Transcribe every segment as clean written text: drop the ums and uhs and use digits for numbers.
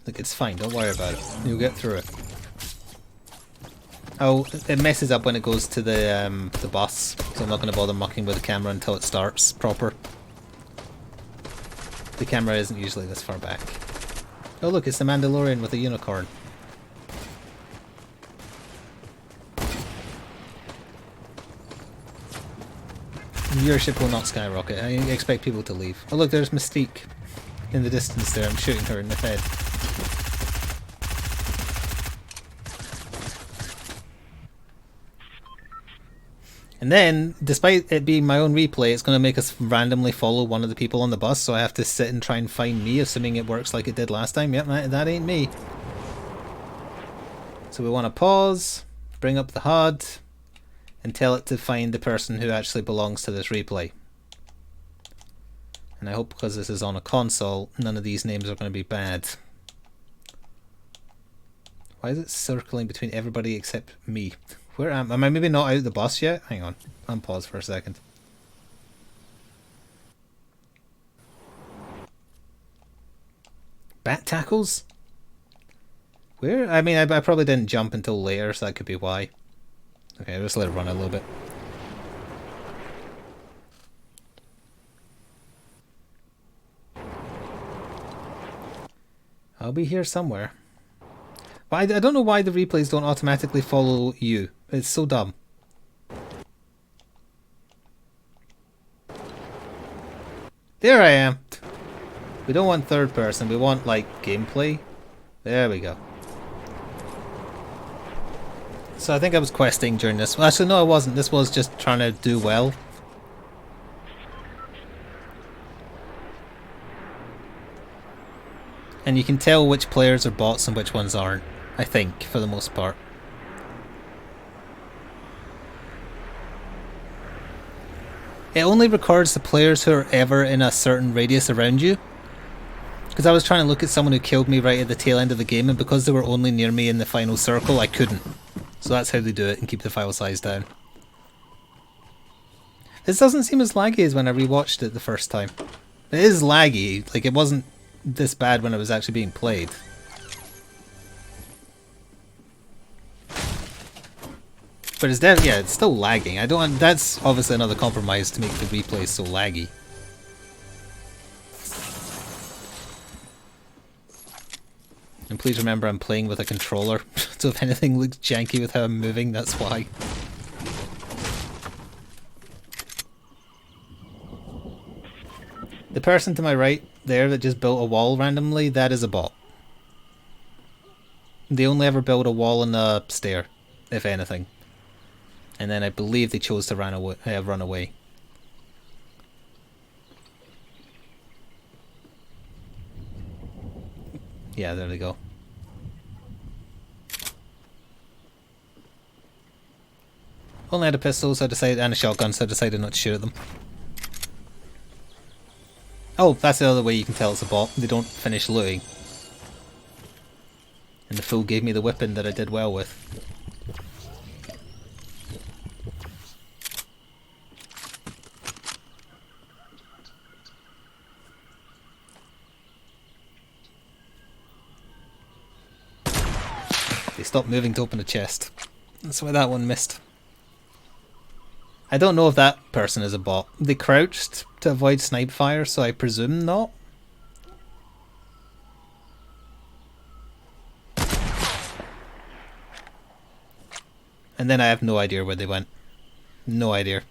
Look, it's fine. Don't worry about it. You'll get through it. Oh, it messes up when it goes to the bus, so I'm not going to bother mucking with the camera until it starts proper. The camera isn't usually this far back. Oh look, it's the Mandalorian with a unicorn. Viewership will not skyrocket. I expect people to leave. Oh look, there's Mystique in the distance there. I'm shooting her in the head. And then, despite it being my own replay, it's going to make us randomly follow one of the people on the bus, so I have to sit and try and find me, assuming it works like it did last time. Yep, that ain't me. So we want to pause, bring up the HUD, and tell it to find the person who actually belongs to this replay. And I hope because this is on a console, none of these names are going to be bad. Why is it circling between everybody except me? Where am I? Maybe not out the bus yet? Hang on. I'll pause for a second. Bat tackles? Where? I mean, I probably didn't jump until later, so that could be why. Okay, I'll just let it run a little bit. I'll be here somewhere. But I don't know why the replays don't automatically follow you. It's so dumb. There I am! We don't want third person, we want, like, gameplay. There we go. So I think I was questing during this. Well, actually, no, I wasn't. This was just trying to do well. And you can tell which players are bots and which ones aren't, I think, for the most part. It only records the players who are ever in a certain radius around you. Because I was trying to look at someone who killed me right at the tail end of the game, and because they were only near me in the final circle, I couldn't. So that's how they do it and keep the file size down. This doesn't seem as laggy as when I rewatched it the first time. It is laggy, like it wasn't this bad when it was actually being played. But it's definitely, yeah, it's still lagging. I don't. That's obviously another compromise to make the replay so laggy. And please remember, I'm playing with a controller, so if anything looks janky with how I'm moving, that's why. The person to my right there that just built a wall randomly, that is a bot. They only ever build a wall and a stair, if anything. And then I believe they chose to run away. Yeah, there they go. Only had a pistol, so I decided, and a shotgun, so I decided not to shoot at them. Oh, that's the other way you can tell it's a bot. They don't finish looting. And the fool gave me the whipping that I did well with. They stopped moving to open a chest. That's why that one missed. I don't know if that person is a bot. They crouched to avoid snipe fire, so I presume not. And then I have no idea where they went. No idea.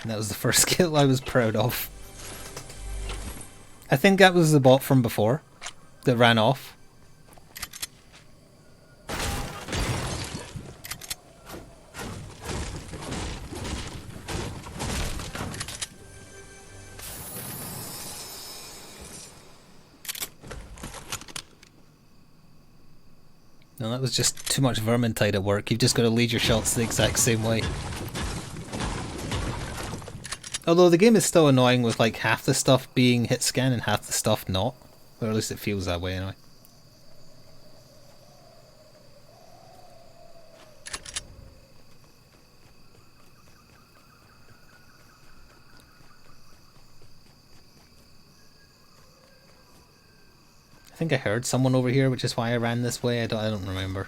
And that was the first kill I was proud of. I think that was the bot from before that ran off. No, that was just too much vermintide at work. You've just got to lead your shots the exact same way. Although the game is still annoying with like half the stuff being hit scan and half the stuff not. Or at least it feels that way anyway. I think I heard someone over here, which is why I ran this way. I don't remember.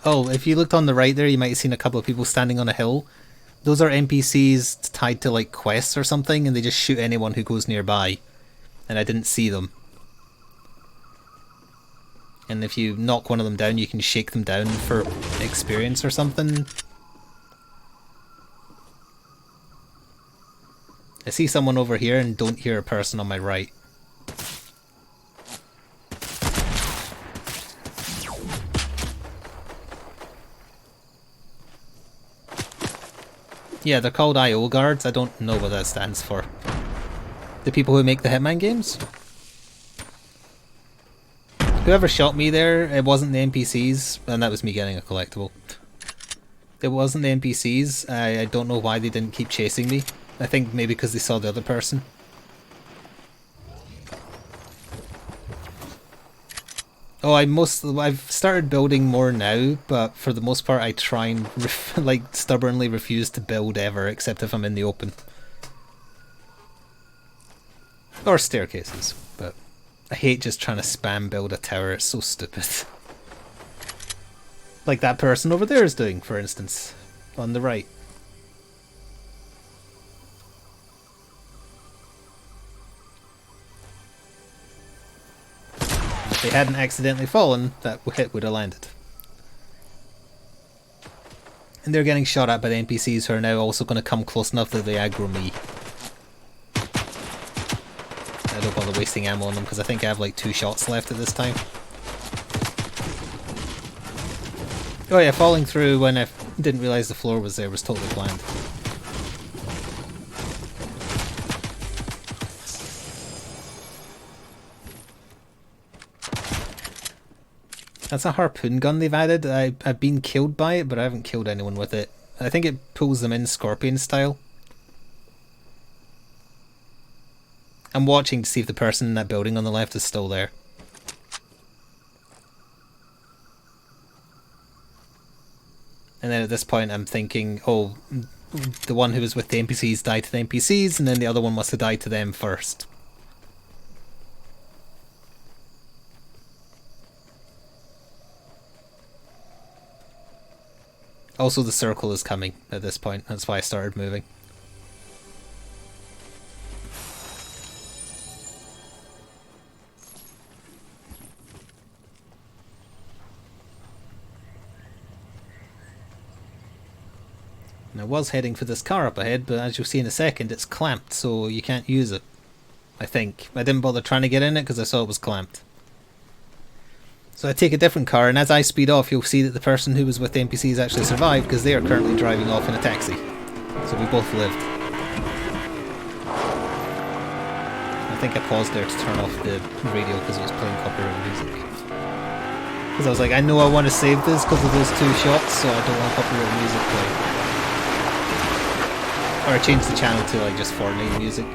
Oh, if you looked on the right there, you might have seen a couple of people standing on a hill. Those are NPCs tied to like quests or something, and they just shoot anyone who goes nearby. And I didn't see them. And if you knock one of them down, you can shake them down for experience or something. I see someone over here and don't hear a person on my right. Yeah, they're called IO guards. I don't know what that stands for. The people who make the Hitman games? Whoever shot me there, it wasn't the NPCs, and that was me getting a collectible. It wasn't the NPCs. I don't know why they didn't keep chasing me. I think maybe because they saw the other person. Oh, I've started building more now, but for the most part I try and like stubbornly refuse to build ever, except if I'm in the open. Or staircases, but I hate just trying to spam build a tower, it's so stupid. Like that person over there is doing, for instance, on the right. If they hadn't accidentally fallen, that hit would have landed. And they're getting shot at by the NPCs who are now also going to come close enough that they aggro me. I don't bother wasting ammo on them because I think I have like 2 shots left at this time. Oh yeah, falling through when I didn't realise the floor was there was totally planned. That's a harpoon gun they've added. I've been killed by it, but I haven't killed anyone with it. I think it pulls them in Scorpion style. I'm watching to see if the person in that building on the left is still there. And then at this point I'm thinking, oh, the one who was with the NPCs died to the NPCs, and then the other one must have died to them first. Also, the circle is coming at this point. That's why I started moving. And I was heading for this car up ahead, but as you'll see in a second, it's clamped, so you can't use it. I think. I didn't bother trying to get in it because I saw it was clamped. So I take a different car, and as I speed off, you'll see that the person who was with the NPCs actually survived because they are currently driving off in a taxi. So we both lived. I think I paused there to turn off the radio because it was playing copyright music. Because I was like, I know I want to save this because of those 2 shots, so I don't want copyright music playing. Or I changed the channel to like just Fortnite music.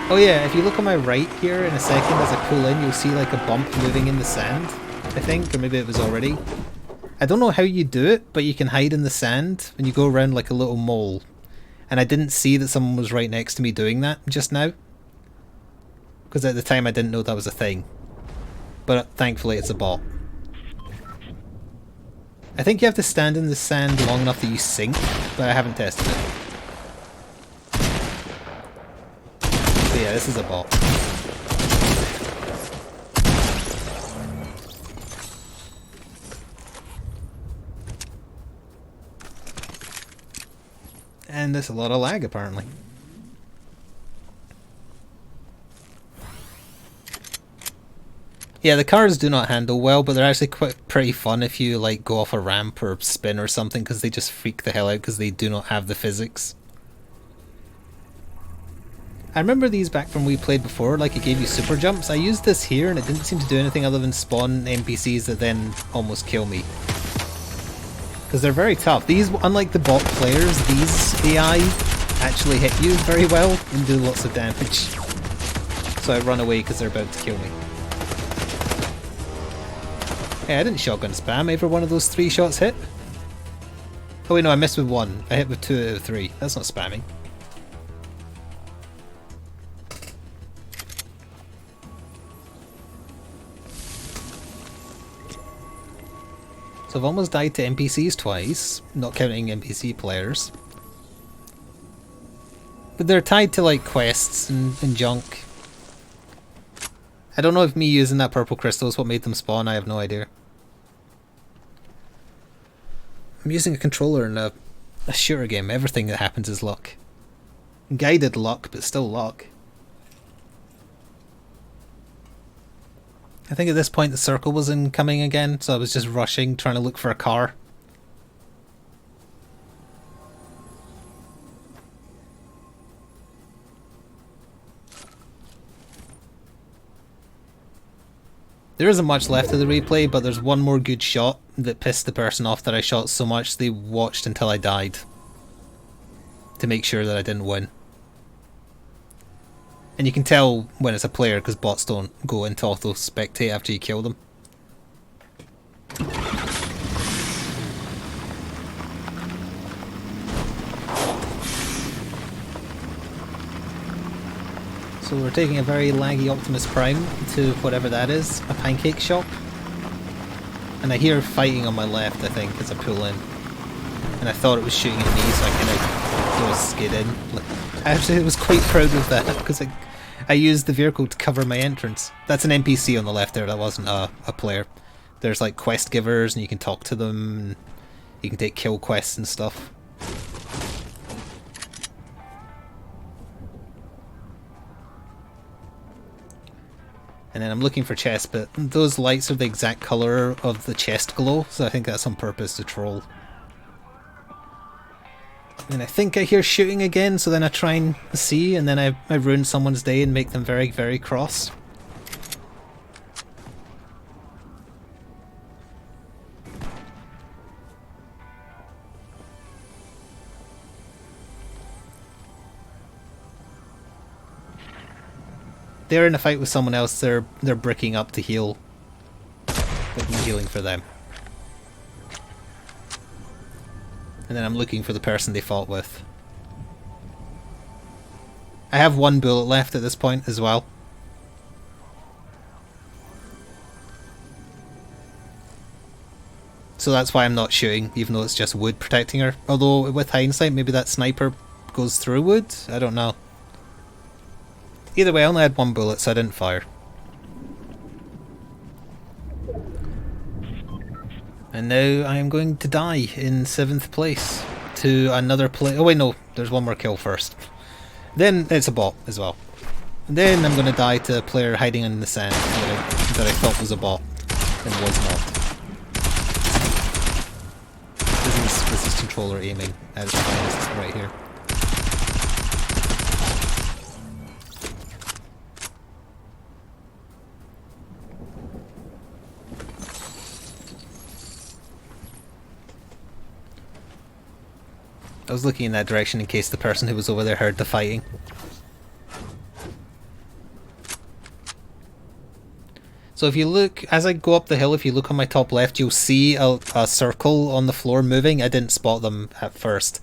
Oh yeah, if you look on my right here in a second as I pull in, you'll see like a bump moving in the sand, I think, or maybe it was already. I don't know how you do it, but you can hide in the sand and you go around like a little mole. And I didn't see that someone was right next to me doing that just now. Because at the time I didn't know that was a thing. But thankfully it's a bot. I think you have to stand in the sand long enough that you sink, but I haven't tested it. But yeah, this is a bot. And there's a lot of lag apparently. Yeah, the cars do not handle well, but they're actually pretty fun if you like go off a ramp or spin or something, because they just freak the hell out because they do not have the physics. I remember these back from we played before, like it gave you super jumps. I used this here and it didn't seem to do anything other than spawn NPCs that then almost kill me. Because they're very tough. These, unlike the bot players, these AI actually hit you very well and do lots of damage. So I run away because they're about to kill me. Hey, I didn't shotgun spam. Every one of those 3 shots hit. Oh wait, no, I missed with 1. I hit with 2 out of 3. That's not spamming. So I've almost died to NPCs twice, not counting NPC players. But they're tied to like quests and junk. I don't know if me using that purple crystal is what made them spawn, I have no idea. I'm using a controller in a shooter game, everything that happens is luck. Guided luck, but still luck. I think at this point the circle was incoming again, so I was just rushing, trying to look for a car. There isn't much left of the replay, but there's one more good shot that pissed the person off that I shot so much they watched until I died. To make sure that I didn't win. And you can tell when it's a player because bots don't go into auto spectate after you kill them. So we're taking a very laggy Optimus Prime to whatever that is, a pancake shop. And I hear fighting on my left, I think, as I pull in. And I thought it was shooting at me, so I kind of skid in. I actually was quite proud of that, because I used the vehicle to cover my entrance. That's an NPC on the left there, that wasn't a player. There's like quest givers, and you can talk to them, and you can take kill quests and stuff. And then I'm looking for chests, but those lights are the exact colour of the chest glow, so I think that's on purpose to troll. And I think I hear shooting again, so then I try and see, and then I ruin someone's day and make them very, very cross. They're in a fight with someone else, they're bricking up to heal. But I'm healing for them. And then I'm looking for the person they fought with. I have 1 bullet left at this point as well. So that's why I'm not shooting, even though it's just wood protecting her. Although, with hindsight, maybe that sniper goes through wood? I don't know. Either way, I only had 1 bullet, so I didn't fire. And now I am going to die in 7th place to another player. Oh wait, no, there's one more kill first. Then it's a bot as well. And then I'm going to die to a player hiding in the sand that I thought was a bot and was not. This is controller aiming at its finest right here. I was looking in that direction in case the person who was over there heard the fighting. So if you look, as I go up the hill, if you look on my top left, you'll see a circle on the floor moving. I didn't spot them at first.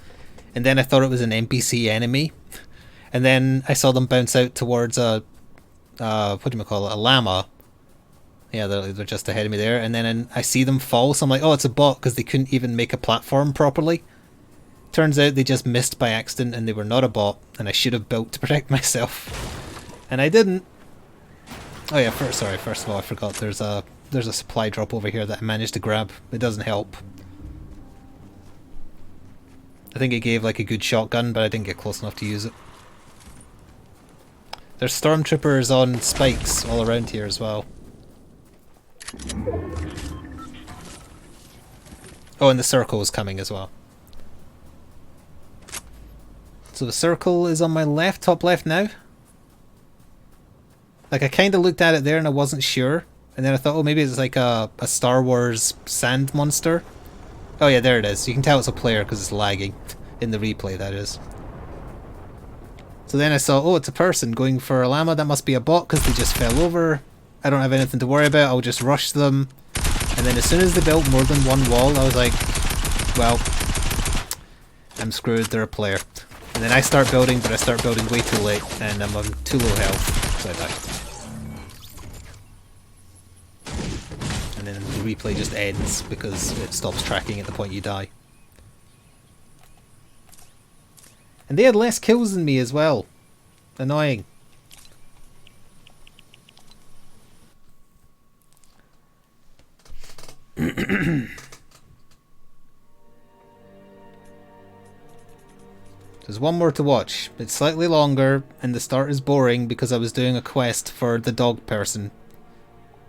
And then I thought it was an NPC enemy. And then I saw them bounce out towards a llama. Yeah, they're just ahead of me there. And then I see them fall, so I'm like, oh, it's a bot, because they couldn't even make a platform properly. Turns out they just missed by accident and they were not a bot, and I should have built to protect myself. And I didn't. Oh yeah, first of all I forgot there's a supply drop over here that I managed to grab. It doesn't help. I think it gave like a good shotgun, but I didn't get close enough to use it. There's stormtroopers on spikes all around here as well. Oh, and the circle is coming as well. So the circle is on my left, top left now. Like, I kind of looked at it there and I wasn't sure. And then I thought, oh, maybe it's like a Star Wars sand monster. Oh yeah, there it is. You can tell it's a player because it's lagging. In the replay, that is. So then I saw, oh, it's a person going for a llama. That must be a bot because they just fell over. I don't have anything to worry about. I'll just rush them. And then as soon as they built more than one wall, I was like, well, I'm screwed. They're a player. And then I start building, but I start building way too late. And I'm on too low health, so I die. And then the replay just ends because it stops tracking at the point you die. And they had less kills than me as well. Annoying. There's one more to watch. It's slightly longer, and the start is boring because I was doing a quest for the dog person.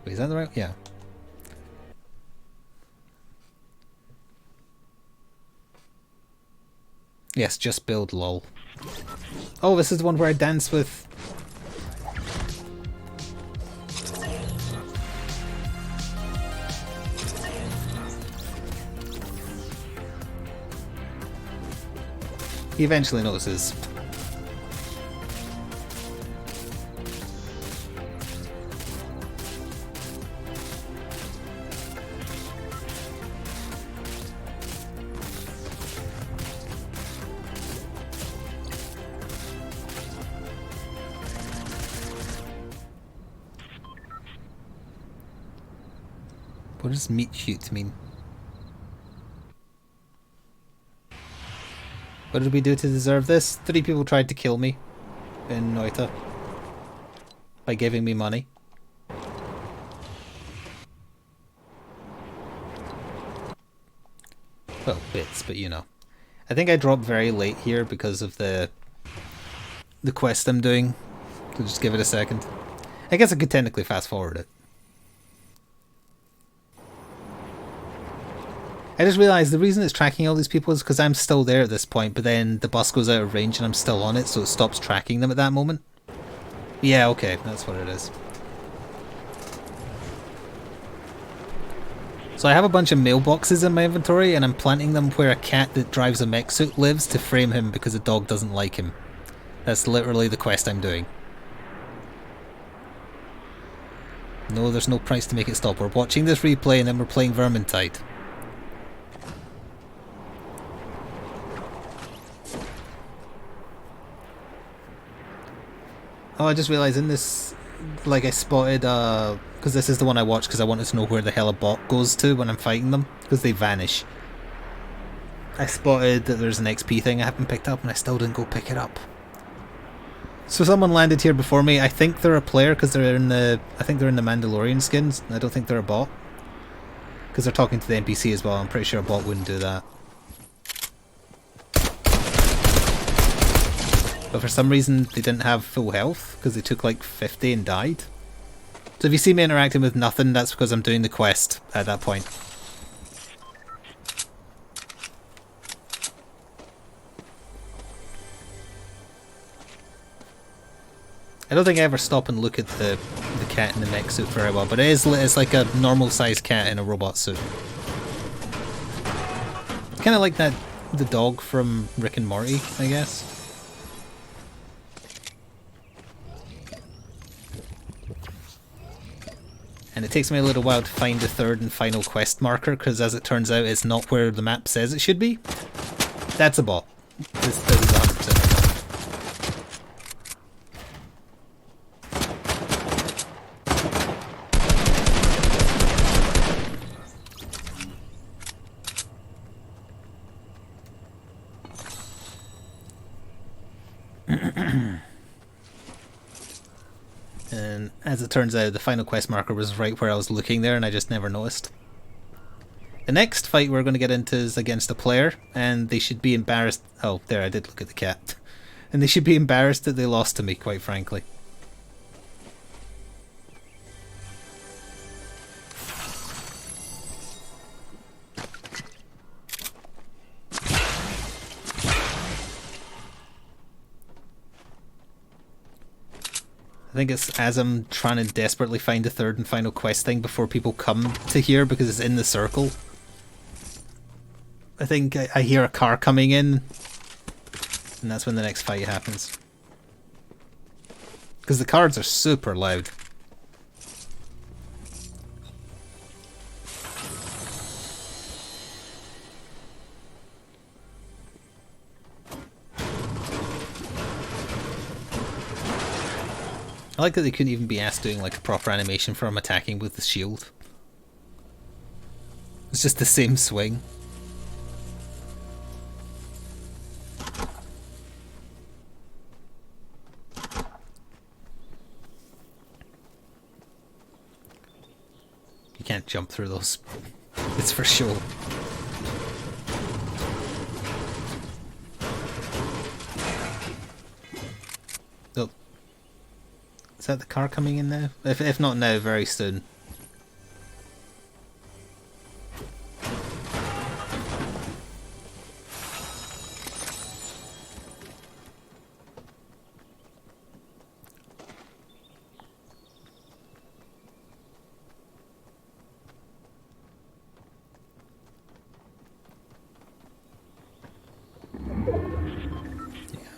Wait, is that the right? Yeah. Yes, just build lol. Oh, this is the one where I dance with... He eventually notices. What does meat shoot mean? What did we do to deserve this? 3 people tried to kill me in Noita by giving me money. Well, bits, but you know. I think I dropped very late here because of the quest I'm doing. So just give it a second. I guess I could technically fast forward it. I just realised the reason it's tracking all these people is because I'm still there at this point, but then the bus goes out of range and I'm still on it, so it stops tracking them at that moment. Yeah, okay, that's what it is. So I have a bunch of mailboxes in my inventory, and I'm planting them where a cat that drives a mech suit lives to frame him because a dog doesn't like him. That's literally the quest I'm doing. No, there's no price to make it stop. We're watching this replay and then we're playing Vermintide. Oh, I just realised in this, like I spotted, because this is the one I watched because I wanted to know where the hell a bot goes to when I'm fighting them, because they vanish. I spotted that there's an XP thing I haven't picked up and I still didn't go pick it up. So someone landed here before me. I think they're a player because they're in the, I think they're in the Mandalorian skins. I don't think they're a bot. Because they're talking to the NPC as well. I'm pretty sure a bot wouldn't do that. But for some reason they didn't have full health because they took like 50 and died. So if you see me interacting with nothing, that's because I'm doing the quest at that point. I don't think I ever stop and look at the cat in the mech suit very well, but it's like a normal sized cat in a robot suit. Kind of like the dog from Rick and Morty, I guess. And it takes me a little while to find the third and final quest marker, because as it turns out it's not where the map says it should be. That's a bot. This is 100% a bot. And as it turns out, the final quest marker was right where I was looking there and I just never noticed. The next fight we're going to get into is against a player, and they should be embarrassed. Oh, there, I did look at the cat. And they should be embarrassed that they lost to me, quite frankly. I think it's as I'm trying to desperately find the third and final quest thing before people come to here because it's in the circle. I think I hear a car coming in, and that's when the next fight happens. Because the cards are super loud. I like that they couldn't even be asked doing like a proper animation for him attacking with the shield. It's just the same swing. You can't jump through those. It's for sure. Oh. Is that the car coming in now? If not now, very soon.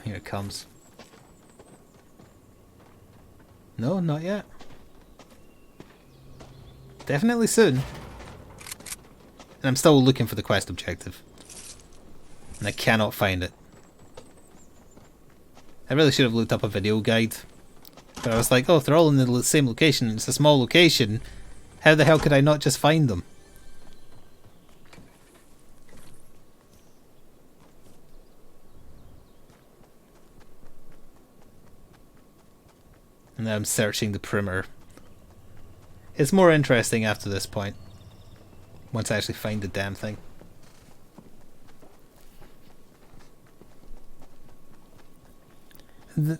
Here it comes. No, not yet. Definitely soon. And I'm still looking for the quest objective. And I cannot find it. I really should have looked up a video guide. But I was like, oh, if they're all in the same location, it's a small location, how the hell could I not just find them? And now I'm searching the perimeter. It's more interesting after this point. Once I actually find the damn thing.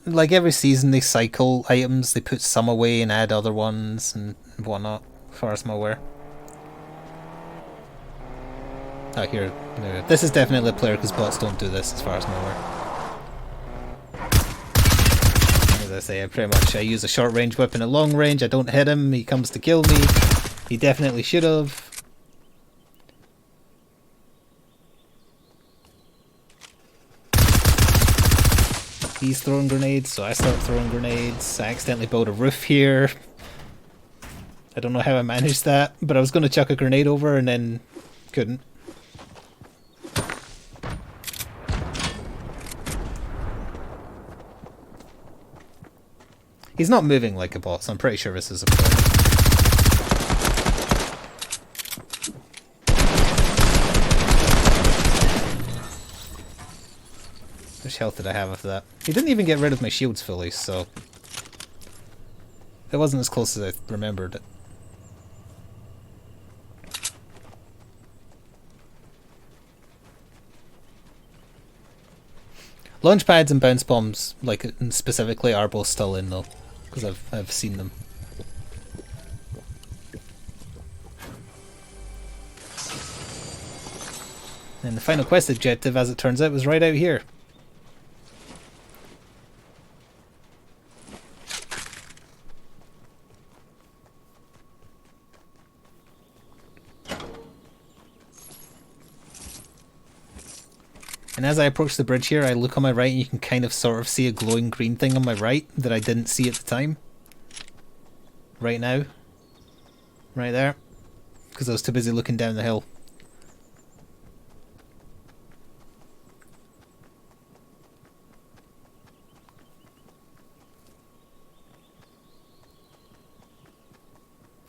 Like every season they cycle items, they put some away and add other ones and whatnot, as far as I'm aware. Oh, here. No, this is definitely a player because bots don't do this, as far as I'm aware. As I say, I use a short range weapon at long range, I don't hit him, he comes to kill me. He definitely should have. He's throwing grenades, so I start throwing grenades. I accidentally built a roof here. I don't know how I managed that, but I was going to chuck a grenade over and then couldn't. He's not moving like a bot, so I'm pretty sure this is a player. How much health did I have after that? He didn't even get rid of my shields fully, so it wasn't as close as I remembered it. Launch pads and bounce bombs, like specifically, are both still in though, because I've seen them. And the final quest objective, as it turns out, was right out here. And as I approach the bridge here, I look on my right and you can kind of sort of see a glowing green thing on my right that I didn't see at the time. Right now. Right there. Because I was too busy looking down the hill.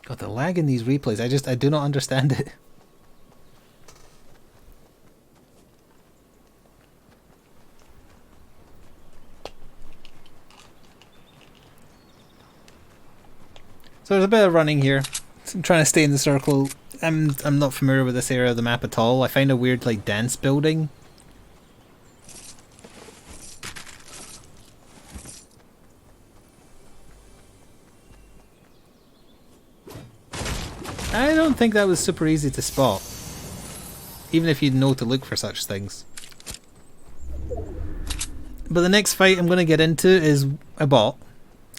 God, the lag in these replays, I do not understand it. So there's a bit of running here. I'm trying to stay in the circle. I'm not familiar with this area of the map at all. I find a weird like dance building. I don't think that was super easy to spot. Even if you know to look for such things. But the next fight I'm going to get into is a bot.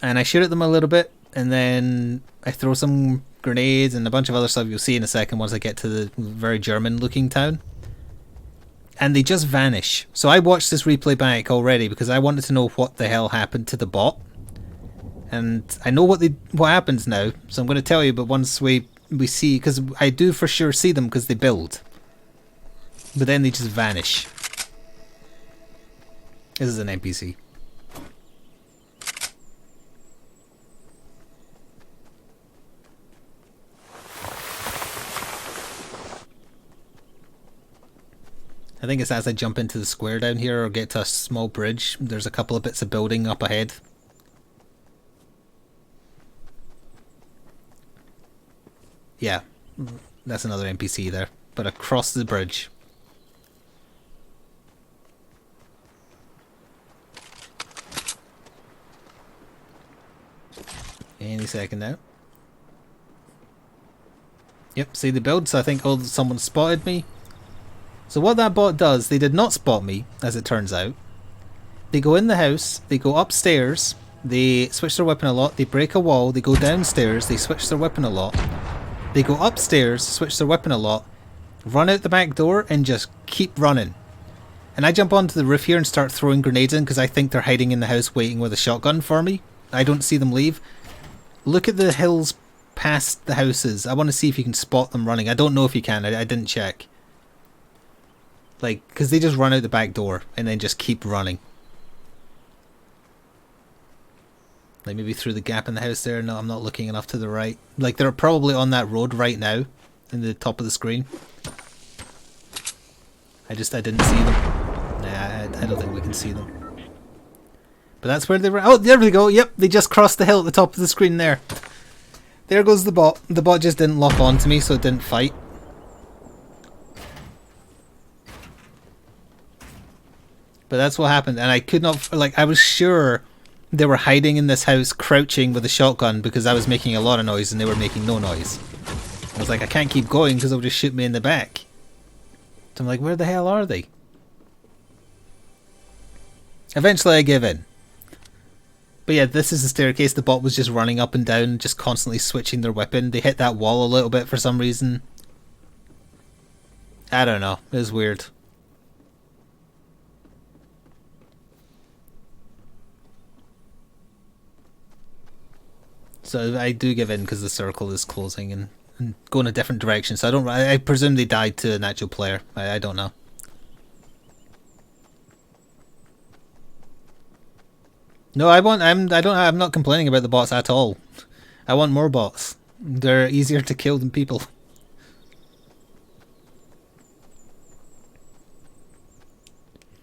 and I shoot at them a little bit, and then I throw some grenades and a bunch of other stuff you'll see in a second once I get to the very German looking town. And they just vanish. So I watched this replay back already because I wanted to know what the hell happened to the bot. And I know what happens now, so I'm going to tell you, but once we see, because I do for sure see them because they build. But then they just vanish. This is an NPC. I think it's as I jump into the square down here or get to a small bridge, there's a couple of bits of building up ahead. Yeah, that's another NPC there, but across the bridge. Any second now. Yep, see the build, so I think someone spotted me. So what that bot does, they did not spot me, as it turns out. They go in the house, they go upstairs, they switch their weapon a lot, they break a wall, they go downstairs, they switch their weapon a lot. They go upstairs, switch their weapon a lot, run out the back door, and just keep running. And I jump onto the roof here and start throwing grenades in because I think they're hiding in the house waiting with a shotgun for me. I don't see them leave. Look at the hills past the houses. I want to see if you can spot them running. I don't know if you can. I didn't check. Like, because they just run out the back door and then just keep running. Like maybe through the gap in the house there. No, I'm not looking enough to the right. Like they're probably on that road right now in the top of the screen. I didn't see them. Nah, I don't think we can see them. But that's where they were. Oh, there we go. Yep, they just crossed the hill at the top of the screen there. There goes the bot. The bot just didn't lock onto me, so it didn't fight. But that's what happened, and I could not, like, I was sure they were hiding in this house, crouching with a shotgun because I was making a lot of noise and they were making no noise. I was like, I can't keep going because they'll just shoot me in the back. So I'm like, where the hell are they? Eventually I give in. But yeah, this is the staircase. The bot was just running up and down, just constantly switching their weapon. They hit that wall a little bit for some reason. I don't know. It was weird. So I do give in because the circle is closing and going a different direction. So I presume they died to an actual player. I don't know. No, I'm not complaining about the bots at all. I want more bots. They're easier to kill than people.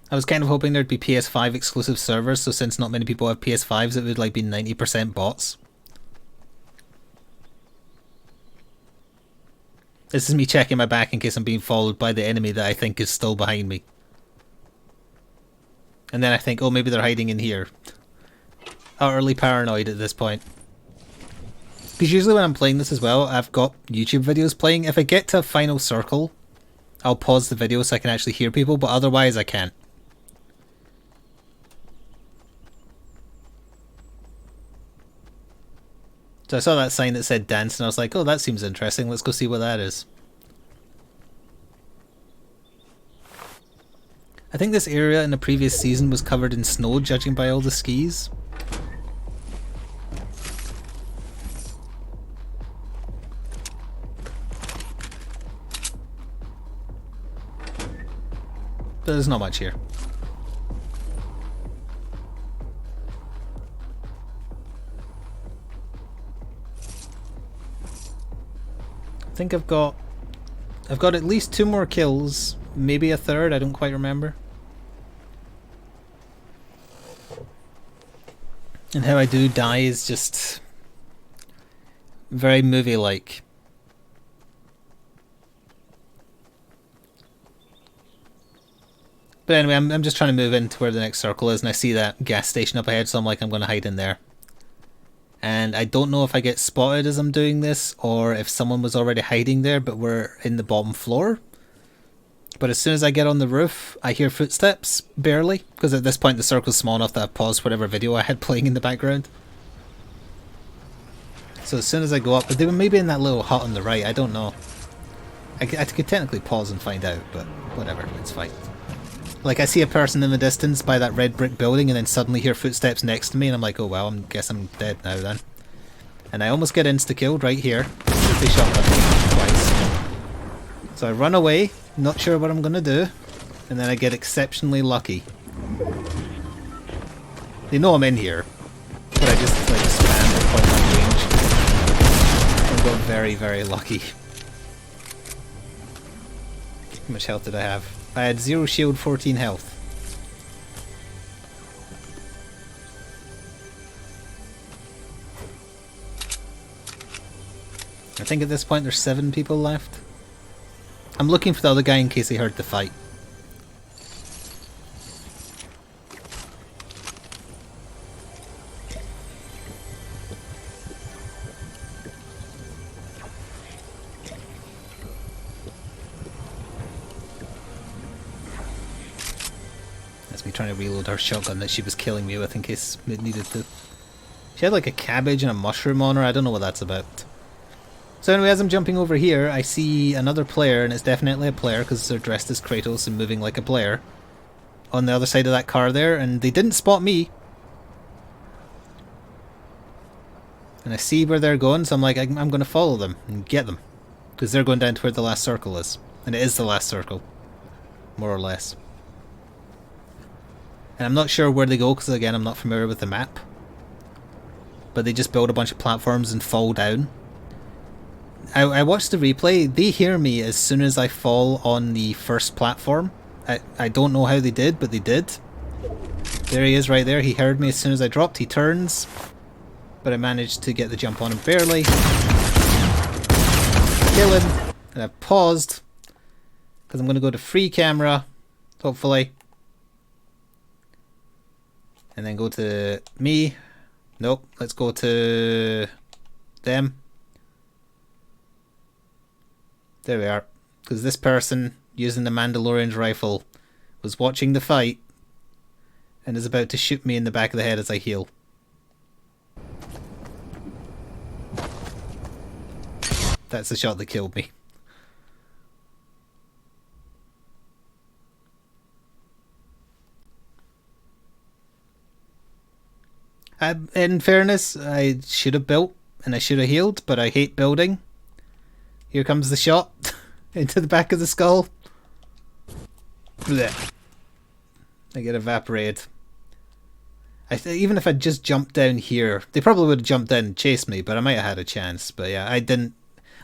I was kind of hoping there'd be PS5 exclusive servers, so since not many people have PS5s, it would like be 90% bots. This is me checking my back in case I'm being followed by the enemy that I think is still behind me. And then I think, oh, maybe they're hiding in here. Utterly paranoid at this point. Because usually when I'm playing this as well, I've got YouTube videos playing. If I get to a final circle, I'll pause the video so I can actually hear people, but otherwise I can't. So I saw that sign that said dance and I was like, oh, that seems interesting. Let's go see what that is. I think this area in the previous season was covered in snow, judging by all the skis. But there's not much here. I think I've got at least 2 more kills, maybe a third, I don't quite remember. And how I do die is just very movie-like. But anyway, I'm just trying to move into where the next circle is, and I see that gas station up ahead, so I'm like, I'm going to hide in there. And I don't know if I get spotted as I'm doing this, or if someone was already hiding there, but we're in the bottom floor. But as soon as I get on the roof, I hear footsteps, barely, because at this point the circle's small enough that I've paused whatever video I had playing in the background. So as soon as I go up, but they were maybe in that little hut on the right, I don't know. I could technically pause and find out, but whatever, it's fine. Like, I see a person in the distance by that red brick building and then suddenly hear footsteps next to me and I'm like, oh well, I guess I'm dead now then. And I almost get insta-killed right here. They shotgun me twice. So I run away, not sure what I'm gonna do, and then I get exceptionally lucky. They know I'm in here, but I just like spam at point blank range. I got very, very lucky. How much health did I have? I had 0 shield, 14 health. I think at this point there's 7 people left. I'm looking for the other guy in case he heard the fight. That's me trying to reload her shotgun that she was killing me with in case it needed to. She had like a cabbage and a mushroom on her, I don't know what that's about. So anyway, as I'm jumping over here, I see another player, and it's definitely a player because they're dressed as Kratos and moving like a player, on the other side of that car there, and they didn't spot me. And I see where they're going, so I'm like, I'm going to follow them and get them. Because they're going down to where the last circle is. And it is the last circle. More or less. And I'm not sure where they go, because again, I'm not familiar with the map. But they just build a bunch of platforms and fall down. I watched the replay. They hear me as soon as I fall on the first platform. I don't know how they did, but they did. There he is right there. He heard me as soon as I dropped. He turns. But I managed to get the jump on him barely. Kill him. And I've paused. Because I'm going to go to free camera. Hopefully. And then go to me. Nope. Let's go to them. There we are. Because this person, using the Mandalorian's rifle, was watching the fight and is about to shoot me in the back of the head as I heal. That's the shot that killed me. In fairness, I should have built and I should have healed, but I hate building. Here comes the shot into the back of the skull. Blech. I get evaporated. Even if I'd just jumped down here, they probably would have jumped down and chased me, but I might have had a chance. But yeah, I didn't.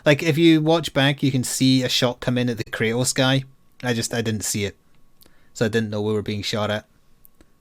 Like, if you watch back, you can see a shot come in at the Kratos guy. I didn't see it. So I didn't know we were being shot at.